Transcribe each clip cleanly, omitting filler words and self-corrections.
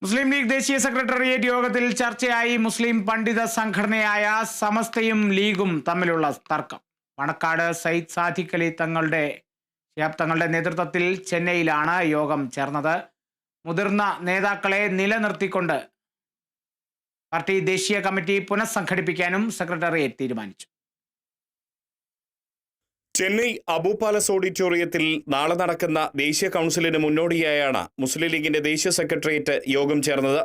മുസ്ലിം league ദേശീയ secretariat യോഗത്തിൽ ചർച്ചയായി മുസ്ലിം പണ്ഡിത സംഘടനയായ സമസ്തയും ലീഗും തമ്മിലുള്ള തർക്കം. പണക്കാട് സയ്യിദ് സാദിഖ് അലി തങ്ങളുടെ നേതൃത്വത്തിൽ ചെന്നൈയിലാണ് യോഗം ചേർന്നത്. മുതിർന്ന നേതാക്കളെ നിലനിർത്തിക്കൊണ്ട് പാർട്ടി ദേശീയ കമ്മിറ്റി പുനഃസംഘടിപ്പിക്കാനും സെക്രട്ടേറിയറ്റ് തീരുമാനിച്ചു. ചെന്നൈ അബു പാലസ് ഓഡിറ്റോറിയത്തിൽ നാളെ നടക്കുന്ന ദേശീയ കൗൺസിലിന് മുന്നോടിയായാണ് മുസ്ലിം ലീഗിന്റെ ദേശീയ സെക്രട്ടേറിയറ്റ് യോഗം ചേർന്നത്.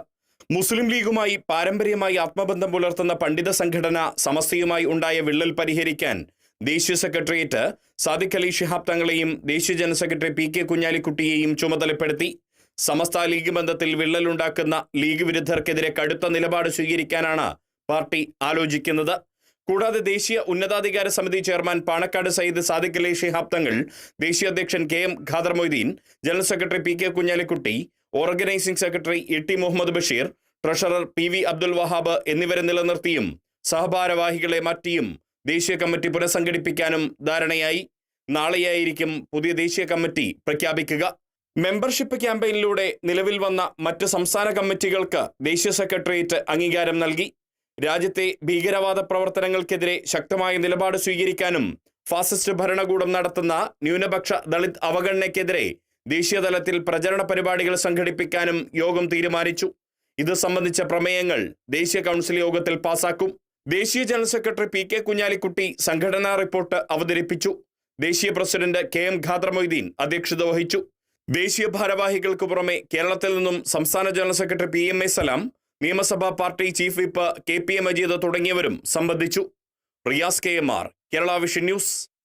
മുസ്ലിം ലീഗുമായി പാരമ്പര്യമായി ആത്മബന്ധം പുലർത്തുന്ന പണ്ഡിത സംഘടന സമസ്തയുമായി ഉണ്ടായ വിള്ളൽ പരിഹരിക്കാൻ ദേശീയ സെക്രട്ടേറിയറ്റ് സാദിഖ് അലി ശിഹാബ് തങ്ങളെയും ദേശീയ ജനറൽ സെക്രട്ടറി PK കുഞ്ഞാലിക്കുട്ടിയെയും ചുമതലപ്പെടുത്തി. സമസ്ത ലീഗ് ബന്ധത്തിൽ വിള്ളലുണ്ടാക്കുന്ന ലീഗ് വിരുദ്ധർക്കെതിരെ കടുത്ത നിലപാട് സ്വീകരിക്കാനാണ് പാർട്ടി ആലോചിക്കുന്നത്. കൂടാതെ ദേശീയ ഉന്നതാധികാര സമിതി ചെയർമാൻ പാണക്കാട് സയ്യിദ് സാദിഖ് അലി ശിഹാബ് തങ്ങൾ, ദേശീയ അധ്യക്ഷൻ KM Khader Moideen, general secretary PK Kunhalikutty, organising secretary ET Muhammad Basheer, treasurer PV Abdul Wahab എന്നിവരെ നിലനിർത്തിയും സഹഭാരവാഹികളെ മാറ്റിയും ദേശീയ കമ്മിറ്റി പുനഃസംഘടിപ്പിക്കാനും ധാരണയായി. നാളെയായിരിക്കും പുതിയ ദേശീയ കമ്മിറ്റി പ്രഖ്യാപിക്കുക. മെമ്പർഷിപ്പ് ക്യാമ്പയിനിലൂടെ നിലവിൽ വന്ന മറ്റ് സംസ്ഥാന കമ്മിറ്റികൾക്ക് ദേശീയ സെക്രട്ടേറിയറ്റ് അംഗീകാരം നൽകി. രാജ്യത്തെ ഭീകരവാദ പ്രവർത്തനങ്ങൾക്കെതിരെ ശക്തമായ നിലപാട് സ്വീകരിക്കാനും ഫാസിസ്റ്റ് ഭരണകൂടം നടത്തുന്ന ന്യൂനപക്ഷ ദളിത് അവഗണനയ്ക്കെതിരെ ദേശീയതലത്തിൽ പ്രചരണ പരിപാടികൾ സംഘടിപ്പിക്കാനും യോഗം തീരുമാനിച്ചു. ഇത് സംബന്ധിച്ച പ്രമേയങ്ങൾ ദേശീയ കൗൺസിൽ യോഗത്തിൽ പാസാക്കും. ദേശീയ ജനറൽ സെക്രട്ടറി PK കുഞ്ഞാലിക്കുട്ടി സംഘടനാ റിപ്പോർട്ട് അവതരിപ്പിച്ചു. ദേശീയ പ്രസിഡന്റ് KM ഖാദർ മൊയ്തീൻ അധ്യക്ഷത വഹിച്ചു. ദേശീയ ഭാരവാഹികൾക്ക് പുറമെ കേരളത്തിൽ നിന്നും സംസ്ഥാന ജനറൽ സെക്രട്ടറി PMA സലാം, നിയമസഭാ party chief whip KPA Majeed തുടങ്ങിയവരും സംബന്ധിച്ചു. Riyas KMR, Kerala vision news.